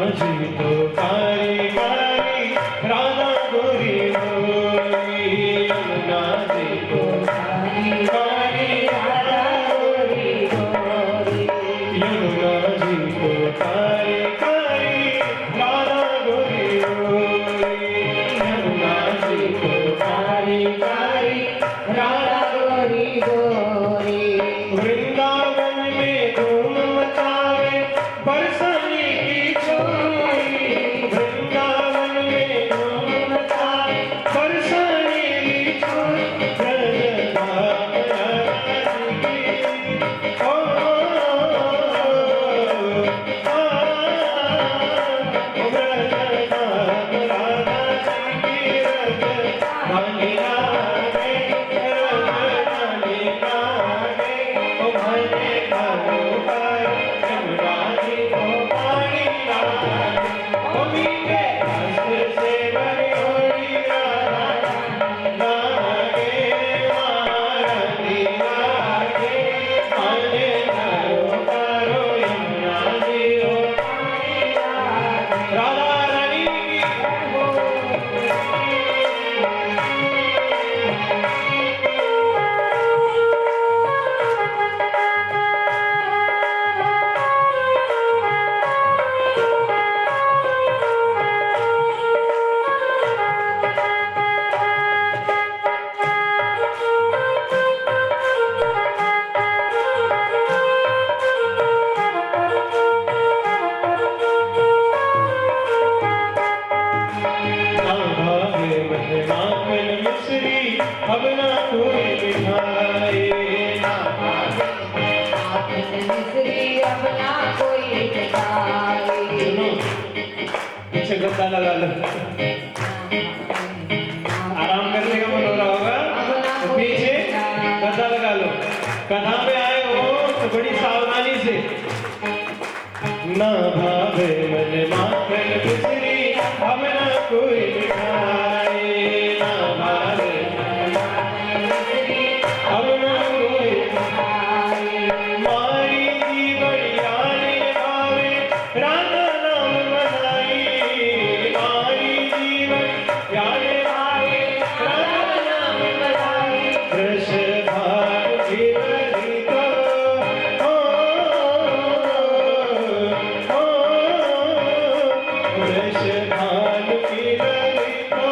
जी तो कारी कारी राधा गोरी गोरी, यमुना जी तो कारी कारी राधा गोरी गोरी, यमुना जी तो कारी कारी राधा गोरी गोरी, यमुना जी तो कारी कारी राधा गोरी गोरी। वृंदावन में धूम मचावे बरसाने की छोरी, वृंदावन में धूम मचावे बरसाने की छोरी, ब्रजधाम राधा जी की ओ ब्रजधाम राधा जी की राजधानी लागे, राजधानी लागे ओ भले करो भाई, यमुना जी को पानी लागे ओ मीठे रस से भरी होली राधा लागे, महारानी लागे भले करो यमुना जी को पानी लागे। राधा रानी की माखन मिश्री अब ना कोई मिठाई, ना माखन मिश्री अब ना कोई मिठाई। सुनो पीछे गद्दा लगा लो, आराम करने का मन हो रहा होगा तो पीछे गद्दा लगा लो। कथा पे आए हो तो बड़ी सावधानी से। ना भावे मन माखन मिश्री अब ना कोई मिठाई, ना भावे अब ना कोई मिठाई, मारी जी बड़ियानी भावे राधा नाम मनाई, मारी जी बड़ियानी भावे राधा नाम मनाई, कृष्ण भाव की बड़ी तो कृष्ण भाव की बड़ी तो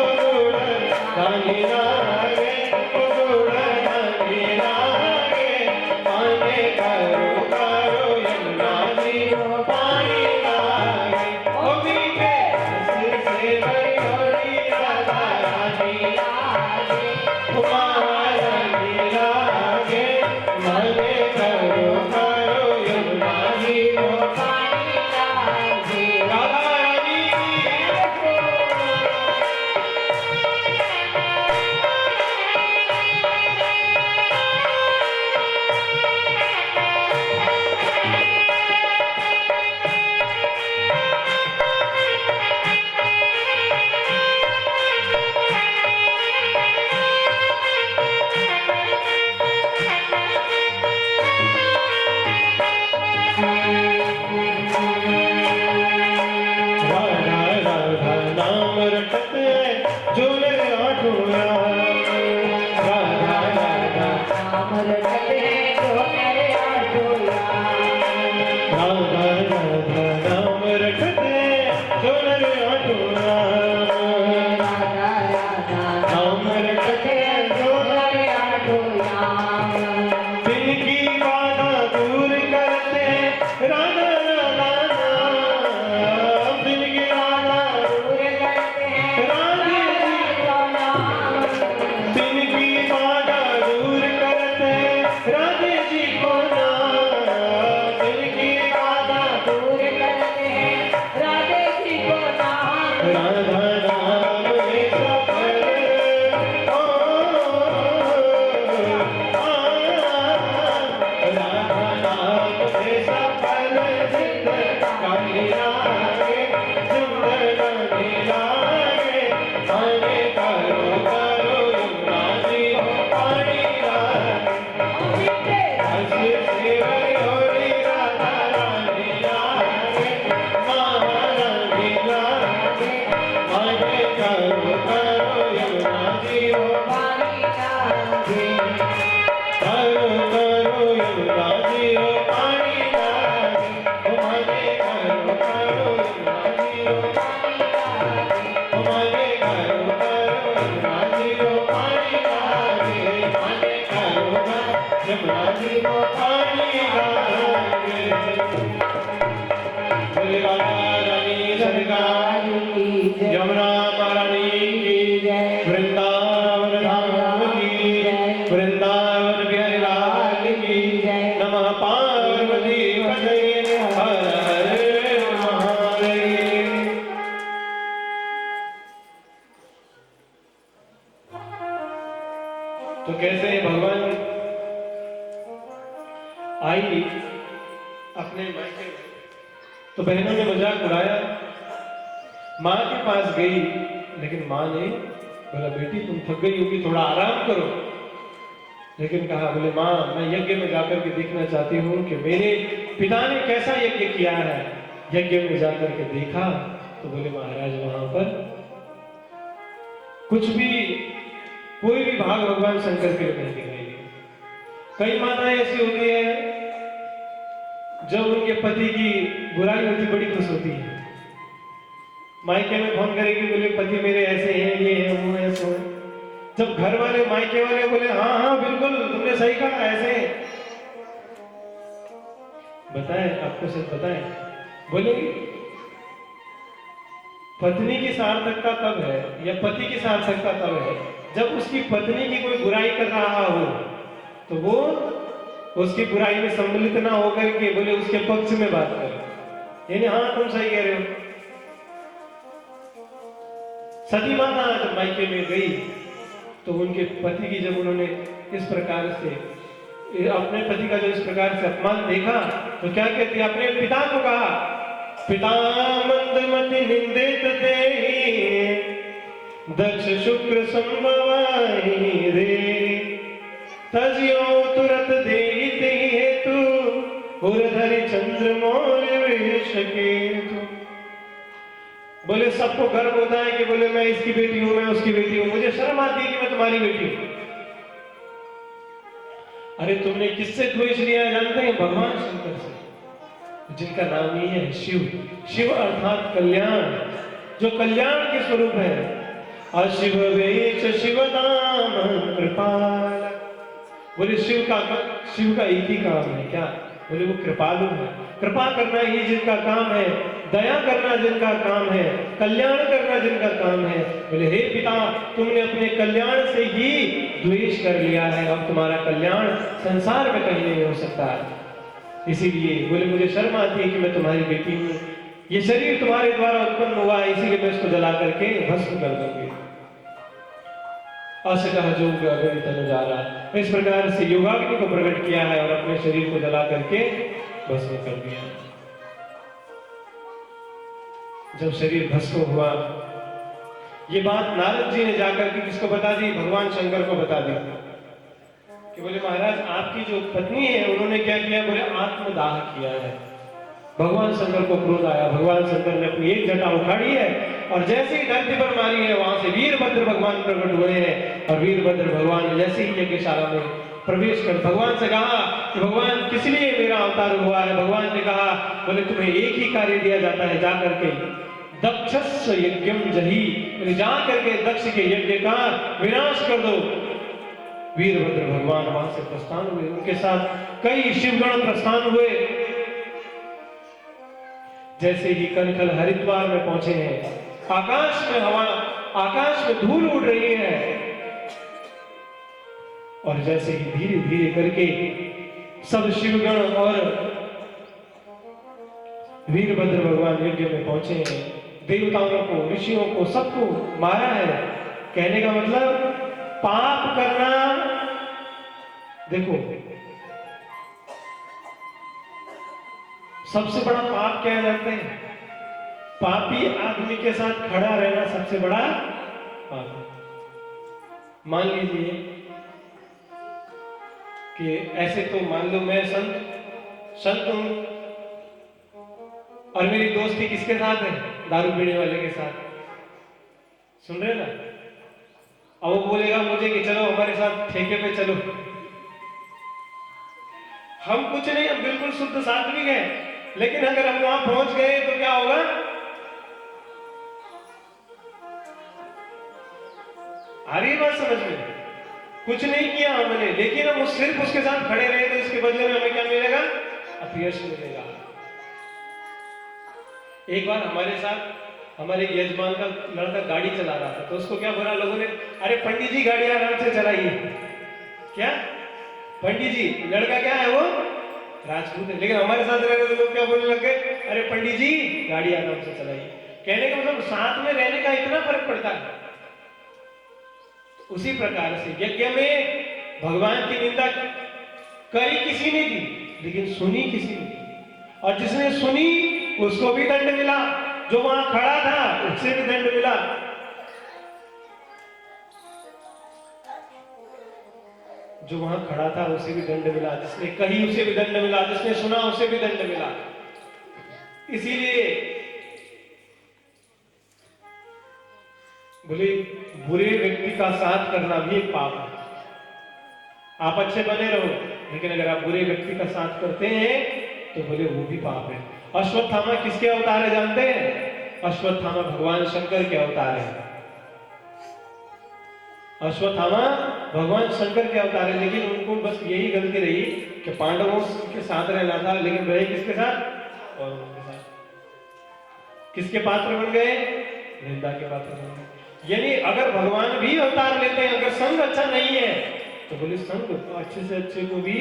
नदी को पानी गाएंगे। बोले राधा रानी सरकार की जय। यमुना महारानी की जय। वृंदावन धाम की जय। वृंदावन बिहारी लाल की जय। नमः पार्वती पतये हर हर महादेव। तो कैसे भगवान आई अपने मायके में, तो बहनों ने मजाक उड़ाया, माँ के पास गई, लेकिन माँ ने बोला बेटी तुम थक गई होगी, थोड़ा आराम करो। लेकिन कहा बोले माँ मैं यज्ञ में जाकर के देखना चाहती हूँ कि मेरे पिता ने कैसा यज्ञ किया है। यज्ञ में जाकर के देखा तो बोले महाराज वहां पर कुछ भी, कोई भी भाग भगवान शंकर के नहीं दिखाई दिए। कई माताएं ऐसी होती है जब उनके पति की बुराई होती बड़ी खुश होती है, मायके में फोन करेगी बोले पति मेरे ऐसे हैं, ये है वो है सो है। जब घर वाले मायके वाले बोले हाँ हाँ बिल्कुल तुमने सही कहा ऐसे हैं, बताएं आपको सच बताएं, बोलेगी पत्नी की सार्थकता तब है या पति की सार्थकता तब है जब उसकी पत्नी की कोई बुराई कर रहा हो तो वो उसकी बुराई में सम्मिलित ना होकर के बोले उसके पक्ष में बात करे, यानी हाँ तुम सही कह रहे हो। सती माता जब मायके में गई तो उनके पति की जब उन्होंने इस प्रकार से अपने पति का जो इस प्रकार से अपमान देखा तो क्या कहती है, अपने पिता को कहा पिता मंदमति निंदित देहि दक्ष शुक्र संभवाहि रे तजियो तुरत देहि तेहि हेतु उरधरि चंद्र मौर्य वेश केतु। बोले सबको गर्व होता है कि बोले मैं इसकी बेटी हूं, मैं उसकी बेटी हूं, मुझे शर्म आती है कि मैं तुम्हारी बेटी हूं। अरे तुमने किससे द्वेष लिया है जानते हैं? भगवान शंकर से, जिनका नाम ही है शिव। शिव अर्थात कल्याण, जो कल्याण के स्वरूप है। अशिव वेच शिव नाम कृपाल। बोले शिव का एक ही काम है क्या? बोले वो कृपालु है। कृपा करना ही जिनका काम है, दया करना जिनका काम है, कल्याण करना जिनका काम है। बोले हे पिता तुमने अपने कल्याण से ही द्वेष कर लिया है, अब तुम्हारा कल्याण संसार में कहीं नहीं हो सकता है। इसीलिए बोले मुझे शर्म आती है कि मैं तुम्हारी बेटी हूं, ये शरीर तुम्हारे द्वारा उत्पन्न हुआ है, इसीलिए मैं इसको जला करके भस्म कर दूंगी। असकह जोग अग्नि तनु जारा, इस प्रकार से योगाग्नि को प्रकट किया है और अपने शरीर को जला करके भस्म कर दिया। जब शरीर भस्म हुआ, ये बात नारद जी ने जाकर के किसको बता दी? भगवान शंकर को बता दी कि बोले महाराज आपकी जो पत्नी है उन्होंने क्या किया? बोले आत्मदाह किया है। भगवान शंकर को क्रोध आया, भगवान शंकर ने अपनी एक जटा उखाड़ी है और जैसे ही धरती पर मारी है वहां से वीरभद्र भगवान प्रकट हुए हैं। और वीरभद्र भगवान ने जैसे ही यज्ञशाला में प्रवेश कर भगवान से कहा कि भगवान किस लिए मेरा अवतार हुआ है? भगवान ने कहा बोले तुम्हें एक ही कार्य दिया जाता है, जाकर के दक्षस्य यज्ञम जही, जा करके दक्ष के यज्ञ का विनाश कर दो। वीरभद्र भगवान वहां से प्रस्थान हुए, उनके साथ कई शिवगण प्रस्थान हुए। जैसे ही कनखल हरिद्वार में पहुंचे हैं, आकाश में हवा, आकाश में धूल उड़ रही है और जैसे ही धीरे धीरे करके सब शिवगण और वीरभद्र भगवान यज्ञ में पहुंचे हैं, देवताओं को, ऋषियों को, सबको मारा है। कहने का मतलब पाप करना, देखो सबसे बड़ा पाप क्या जानते हैं? पापी आदमी के साथ खड़ा रहना सबसे बड़ा पाप है। मान लीजिए कि ऐसे तो मान लो मैं संत हूं और मेरी दोस्ती किसके साथ है? दारू पीने वाले के साथ। सुन रहे ना? अब वो बोलेगा मुझे कि चलो हमारे साथ ठेके पे चलो। हम कुछ नहीं, हम बिल्कुल शुद्ध सात्विक हैं, लेकिन अगर हम वहां पहुंच गए तो क्या होगा? आ रही बात समझ में? कुछ नहीं किया हमने, लेकिन हम सिर्फ उसके साथ खड़े रहे तो इसके बदले में हमें क्या मिलेगा? अपयश मिलेगा। एक बार हमारे साथ हमारे यजमान का लड़का गाड़ी चला रहा था, तो उसको क्या बोला लोगों ने? अरे पंडित जी गाड़ी आराम से चलाइए। क्या पंडित जी? लड़का क्या है वो? राजपूत है। लेकिन हमारे साथ रहने वाले लोग क्या बोलने लग गए? अरे पंडित जी गाड़ी आराम से चलाइए। कहने का मतलब साथ में रहने का इतना फर्क पड़ता है। उसी प्रकार से यज्ञ में भगवान की निंदा करी किसी ने की, लेकिन सुनी किसी ने की, और जिसने सुनी उसको भी दंड मिला, जो वहां खड़ा था उससे भी दंड मिला। जो वहां खड़ा था उसे भी दंड मिला, जिसने कही उसे भी दंड मिला, जिसने सुना उसे भी दंड मिला। इसीलिए बोले बुरे व्यक्ति का साथ करना भी एक पाप है। आप अच्छे बने रहो, लेकिन अगर आप बुरे व्यक्ति का साथ करते हैं तो बोले वो भी पाप है। अश्वत्थामा किसके अवतार है जानते हैं? अश्वत्थामा भगवान शंकर के अवतार है। अश्वत्थामा भगवान शंकर के अवतार है, लेकिन उनको बस यही गलती रही कि पांडवों के साथ रहना था, लेकिन रहे किसके साथ? और उनके साथ। किसके पात्र बन गए? निंदा के पात्र बन गए। यानी अगर भगवान भी अवतार लेते हैं, अगर संग अच्छा नहीं है तो बोले संग अच्छे से अच्छे को भी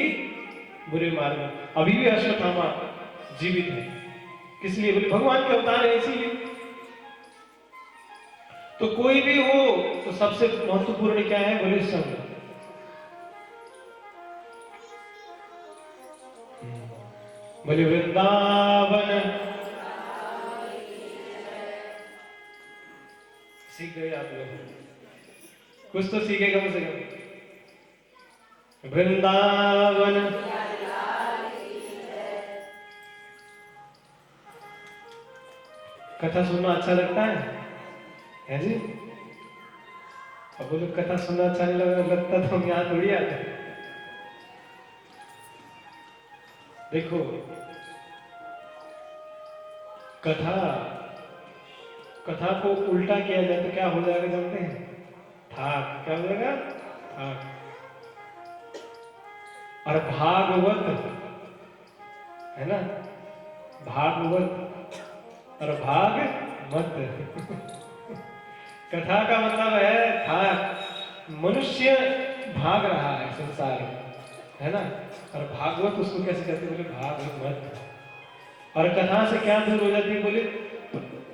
बुरे मार्ग में। अभी भी अश्वत्थामा जीवित है, किस लिए? बोले भगवान के अवतार है इसीलिए। तो कोई भी हो तो सबसे महत्वपूर्ण क्या है? बोले संग। बोले वृंदावन। सीख गए आप लोग? कुछ तो सीखे कम से कम। वृंदावन कथा सुनना अच्छा लगता है जी? अब बोलो कथा सुनना अच्छा नहीं लगता तो हम यहाँ थोड़ी आते। देखो कथा को उल्टा किया जाए तो क्या हो जाएगा जानते हैं? ठाक। क्या हो जाएगा? ठाक। और भागवत है ना, भागवत और भाग मत। कथा का मतलब है ठाक। मनुष्य भाग रहा है संसार में, है ना, और भागवत उसको कैसे कहते? बोले भाग मत। और कथा से क्या दूर हो जाती है? बोले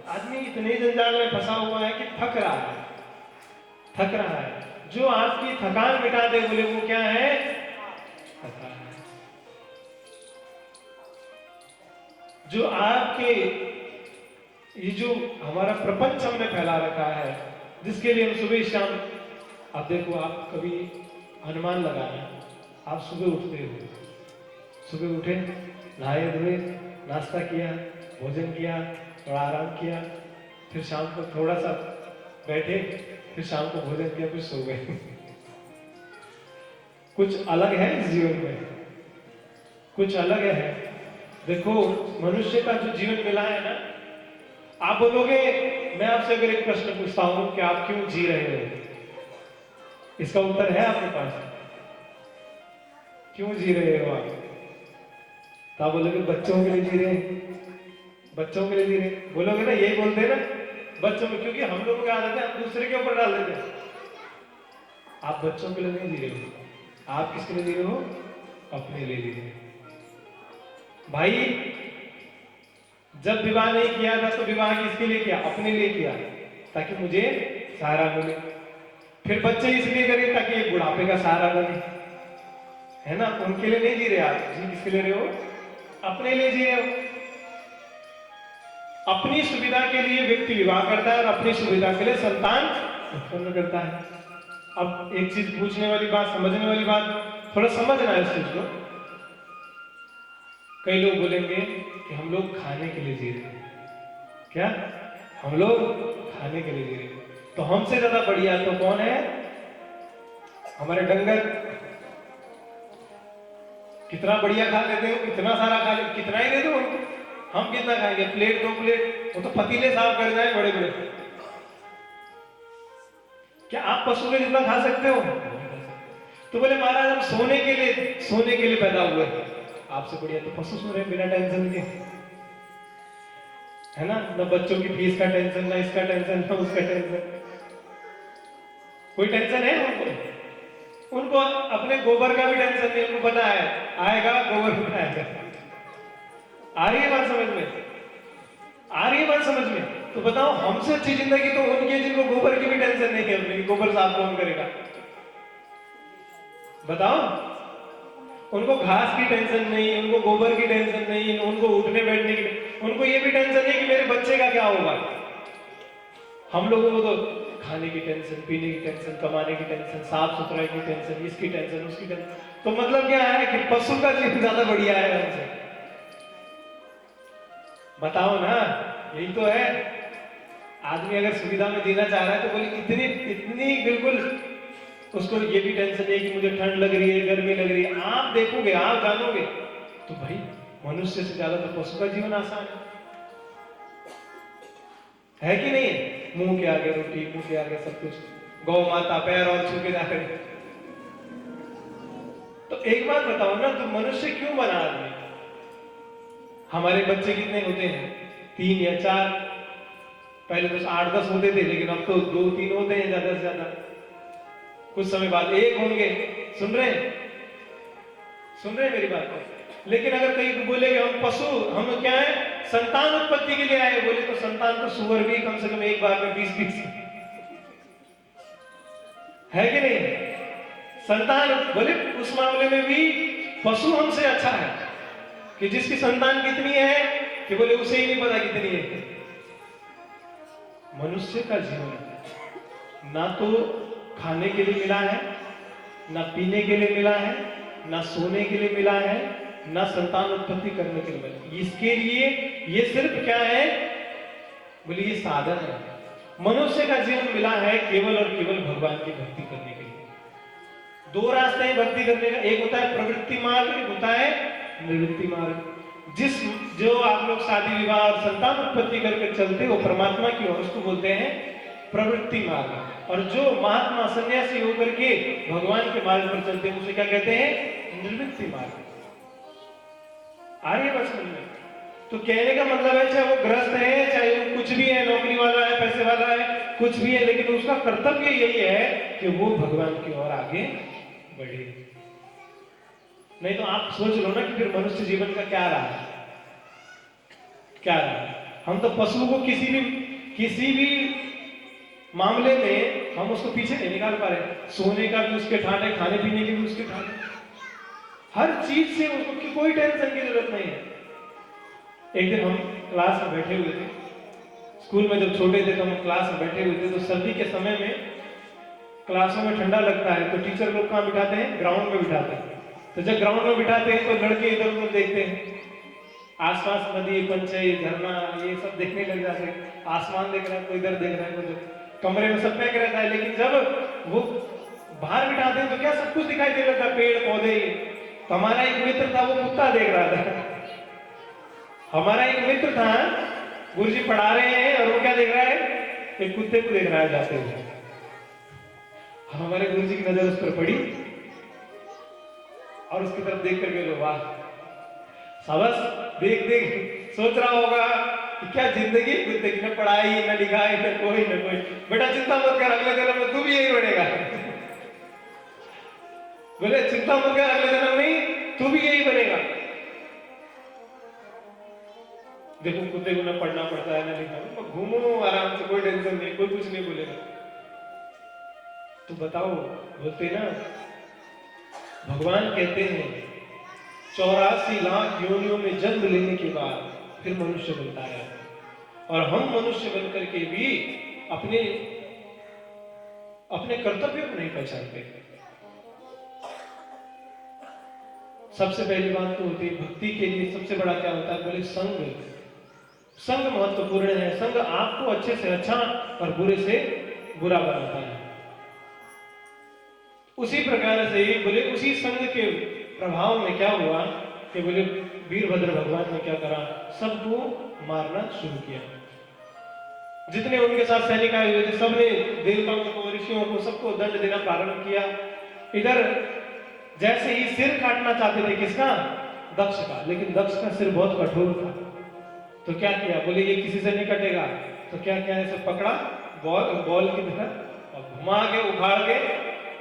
आदमी इतने जंजाल में फंसा हुआ है कि थक रहा है। जो आपकी थकान मिटा दे बोले वो क्या है? कथा है। जो आपके ये जो हमारा प्रपंच हमने फैला रखा है, जिसके लिए हम सुबह शाम, आप देखो आप कभी अनुमान लगाना, आप सुबह उठते हो, सुबह उठे, नहाए धोए, नाश्ता किया, भोजन किया, थोड़ा आराम किया, फिर शाम को थोड़ा सा बैठे, फिर शाम को भोजन किया, फिर सो गए। कुछ अलग है इस जीवन में? कुछ अलग है। देखो मनुष्य का जो जीवन मिला है ना, आप बोलोगे, मैं आपसे अगर एक प्रश्न पूछता हूं कि आप क्यों जी रहे हो, इसका उत्तर है आपके पास? क्यों जी रहे हो आप? तो आप बोलोगे बच्चों के लिए जी रहे हैं। बच्चों के लिए जी रहे, बोलोगे ना, यही बोलते हैं ना, बच्चों में, क्योंकि हम लोगों की आदत है हम दूसरे के ऊपर डाल देते हैं। आप बच्चों के लिए नहीं जी रहे हो, आप किसके लिए जी रहे हो? अपने लिए जी रहे हो। भाई जब विवाह नहीं किया था तो विवाह किसके लिए किया? अपने लिए किया, ताकि मुझे सहारा मिले। फिर बच्चे इसलिए करे ताकि ये बुढ़ापे का सहारा बने, है ना। उनके लिए नहीं जी रहे आप, जी किसके लिए रहे हो? अपने लिए जी रहे हो। अपनी सुविधा के लिए व्यक्ति विवाह करता है और अपनी सुविधा के लिए संतान उत्पन्न करता है। अब एक चीज पूछने वाली बात, समझने वाली बात, थोड़ा समझना है इस चीज को। कई लोग बोलेंगे कि हम लोग खाने के लिए जी रहे हैं। क्या? हम लोग खाने के लिए जी रहे हैं। तो हमसे ज्यादा बढ़िया तो कौन है? हमारे डंगर। कितना बढ़िया खा लेते हो, कितना सारा खा लेते, कितना ही दे दो उनको, हम कितना खाएंगे? प्लेट 2 प्लेट, वो तो पतीले साफ कर जाए बड़े बड़े। क्या आप पशु के जितना खा सकते हो? तो बोले महाराज हम सोने के लिए पैदा हुए। आपसे बढ़िया तो पशु सो रहे बिना टेंशन के, है ना? ना बच्चों की फीस का टेंशन, ना इसका टेंशन, ना उसका टेंशन। कोई टेंशन है उनको अपने गोबर का भी टेंशन नहीं। उनको पता है आएगा गोबर उठाएगा। आ रही है बात समझ में? आ रही है बात समझ में? तो बताओ हमसे अच्छी जिंदगी तो उनकी है जिनको गोबर की भी टेंशन नहीं है, अपनी गोबर साफ कौन करेगा? बताओ। उनको घास की टेंशन नहीं, उनको गोबर की टेंशन नहीं, उनको उठने बैठने की, उनको ये भी टेंशन नहीं कि मेरे बच्चे का क्या होगा। हम लोगों को तो खाने की टेंशन, पीने की टेंशन, कमाने की टेंशन, साफ सुथराई की टेंशन, इसकी टेंशन, उसकी टेंशन। तो मतलब क्या है कि पशु का जीवन ज्यादा बढ़िया है हमसे। बताओ ना, यही तो है। आदमी अगर सुविधा में जीना चाह रहा है तो बोले इतनी इतनी बिल्कुल उसको ये भी टेंशन नहीं कि मुझे ठंड लग रही है, गर्मी लग रही है। आप देखोगे, आप जानोगे तो भाई मनुष्य से ज्यादा तो पशु का जीवन आसान है कि नहीं? मुंह के आगे रोटी, मुंह के आगे सब कुछ, गौ माता पैर और छू के जाकर। तो एक बात बताओ ना, तो मनुष्य क्यों बना आदमी? हमारे बच्चे कितने होते हैं? 3 या 4। पहले तो 8-10 होते थे, लेकिन अब तो 2-3 होते हैं ज्यादा से ज्यादा। कुछ समय बाद 1 होंगे। सुन रहे हैं? सुन रहे हैं मेरी बात को? लेकिन अगर कहीं बोलेगे हम पशु, हम क्या है, संतान उत्पत्ति के लिए आए, बोले तो संतान तो सुअर भी कम से कम एक बार में 20-20 है कि नहीं? संतान बोले उस मामले में भी पशु हमसे अच्छा है कि जिसकी संतान कितनी है कि बोले उसे ही नहीं पता कितनी है। मनुष्य का जीवन ना तो खाने के लिए मिला है, ना पीने के लिए मिला है, ना सोने के लिए मिला है, ना संतान उत्पत्ति करने के लिए मिला। इसके लिए ये सिर्फ क्या है? बोले ये साधन है। मनुष्य का जीवन मिला है केवल और केवल भगवान की भक्ति करने के लिए। 2 रास्ते हैं भक्ति करने का, एक होता है प्रवृत्ति मार्ग, एक होता है निवृत्ति मार्ग। जो आप लोग शादी विवाह और संतान उत्पत्ति करके चलते हो परमात्मा की ओर, उसको बोलते हैं प्रवृत्ति मार्ग। और जो महात्मा सन्यासी होकर के भगवान के मार्ग पर चलते हैं उसे क्या कहते हैं? निवृत्ति मार्ग। आ रही है बात समझ में? तो कहने का मतलब है चाहे वो गृहस्थ है, चाहे वो कुछ भी है, नौकरी वाला है, पैसे वाला है, कुछ भी है, लेकिन उसका कर्तव्य यही है कि वो भगवान की ओर आगे बढ़े। नहीं तो आप सोच लो ना कि फिर मनुष्य जीवन का क्या रहा है? क्या रहा है? हम तो पशु को किसी भी मामले में हम उसको पीछे नहीं निकाल पा रहे। सोने का भी उसके ठाने, खाने पीने के भी उसके ठाने, हर चीज से उसको कोई टेंशन की जरूरत नहीं है। एक दिन हम क्लास में बैठे हुए थे, स्कूल में जब छोटे थे तो हम क्लास में बैठे हुए थे, तो सर्दी के समय में क्लासों में ठंडा लगता है तो टीचर लोग कहाँ बिठाते हैं? ग्राउंड में बिठाते हैं। तो जब ग्राउंड में बिठाते हैं तो लड़के इधर उधर देखते हैं, आसपास नदी, पंचायत, झरना, ये सब देखने लग जाते हैं। आसमान देख रहा है, कोई इधर देख रहा है, कोई कमरे में सब पैक रहता है। लेकिन जब वो बाहर बिठाते हैं तो क्या सब कुछ दिखाई दे रहा था, पेड़ पौधे। तो हमारा एक मित्र था, वो कुत्ता देख रहा था। हमारा एक मित्र था, गुरुजी पढ़ा रहे हैं और वो क्या देख रहा है? एक कुत्ते को देख रहा है जाते हुए। हमारे गुरुजी की नजर उस पर पड़ी और उसकी तरफ देख करके लो, वाह शाबाश, देख देख सोच रहा होगा कि क्या जिंदगी कुत्ते की, न पढ़ाई, न लिखाई, न कोई। बेटा चिंता मत कर, अगले जन्म में तू भी यही बनेगा। बोले चिंता मत कर, अगले जन्म में तू भी यही बनेगा। देखो कुत्ते को न पढ़ना पड़ता है, न लिखना, घूमो आराम से, कोई टेंशन नहीं, कोई कुछ नहीं बोलेगा। तो बताओ, बोलते ना भगवान कहते हैं 84 लाख योनियों में जन्म लेने के बाद फिर मनुष्य बनता है। और हम मनुष्य बनकर के भी अपने कर्तव्य को नहीं पहचानते। सबसे पहली बात तो होती है भक्ति के लिए सबसे बड़ा क्या होता है? बोले संग महत्वपूर्ण है। संग आपको अच्छे से अच्छा और बुरे से बुरा बनाता है। उसी प्रकार से बोले उसी संग के प्रभाव में क्या हुआ कि बोले वीरभद्र भगवान ने क्या करा? सबको मारना शुरू किया। जितने उनके साथ सैनिक आए हुए थे सबने देवताओं को, ऋषियों को, सबको दंड देना प्रारंभ किया। इधर जैसे ही सिर काटना चाहते थे किसका, दक्ष का, लेकिन दक्ष का सिर बहुत कठोर था। तो क्या किया, बोले ये किसी से नहीं कटेगा। तो क्या किया, ऐसे पकड़ा बॉल की तरह और घुमा के उखाड़ के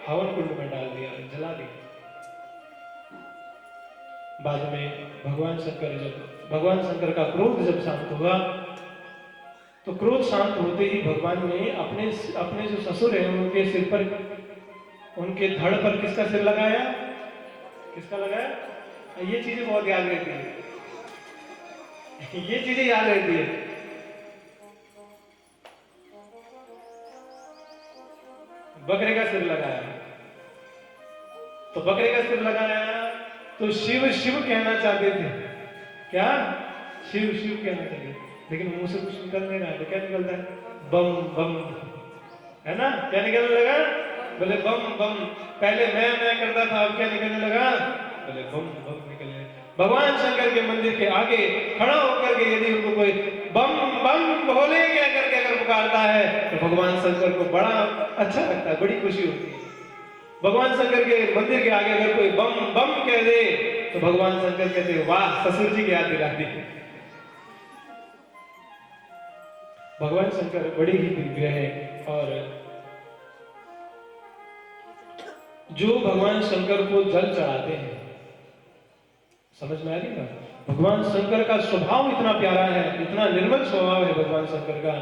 हवन कुंड में डाल दिया, जला दिया। बाद में भगवान शंकर का क्रोध जब शांत हुआ, तो क्रोध शांत होते ही भगवान ने अपने जो ससुर है उनके सिर पर, उनके धड़ पर किसका सिर लगाया, किसका लगाया। ये चीजें बहुत याद रहती है, ये चीजें याद रहती है। बकरे का सिर लगाया, तो बकरे का सिर लगाया तो शिव शिव कहना चाहते थे, क्या शिव शिव कहना चाहिए, लेकिन मुंह से कुछ निकल नहीं रहा, तो क्या निकलता है, बम बम, है ना। क्या निकलने लगा, बोले बम बम। पहले मैं करता था, अब क्या निकलने लगा, बोले बम बम निकलने। भगवान शंकर के मंदिर के आगे खड़ा होकर के यदि उनको कोई बम बम भोले क्या करके अगर पुकारता है, तो भगवान शंकर को बड़ा अच्छा लगता है, बड़ी खुशी होती है। भगवान शंकर के मंदिर के आगे अगर कोई बम बम कह दे, तो भगवान शंकर कहते हैं, वाह ससुर जी की याद दिला दी। भगवान शंकर बड़े ही दिव्य है, और जो भगवान शंकर को जल चढ़ाते हैं, समझ में आ रही ना, भगवान शंकर का स्वभाव इतना प्यारा है, इतना निर्मल स्वभाव है भगवान शंकर का,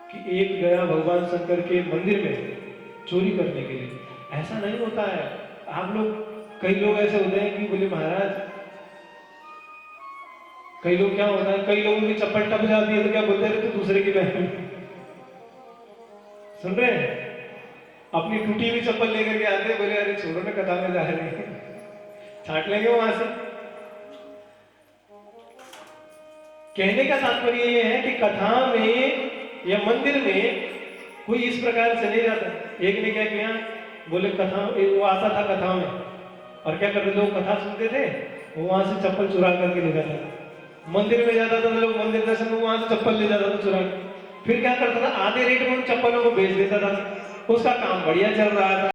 कि एक गया भगवान शंकर के मंदिर में चोरी करने के लिए। ऐसा नहीं होता है, आप लोग, कई लोग ऐसे होते हैं कि बोले महाराज, कई लोग क्या होता है, कई लोगों की चप्पल टप जाती है तो क्या बोलते हैं, तो दूसरे की पहन। सुन रहे हैं, अपनी टूटी हुई चप्पल लेकर के आते हैं, बोले अरे छोड़ो ना, कथा में जा रहे हैं, छाट लेंगे वहां से। कहने का तात्पर्य यह है कि कथा में या मंदिर में कोई इस प्रकार से नहीं जाता। एक ने क्या किया, बोले कथा, वो आता था कथा में, और क्या करते लोग, कथा सुनते थे, वो वहां से चप्पल चुरा करके ले जाता था। मंदिर में जाता था लोग, मंदिर दर्शन में वहां से चप्पल ले जाता था चुरा के, फिर क्या करता था, आधे रेट में उन चप्पलों को बेच देता था। उसका काम बढ़िया चल रहा था।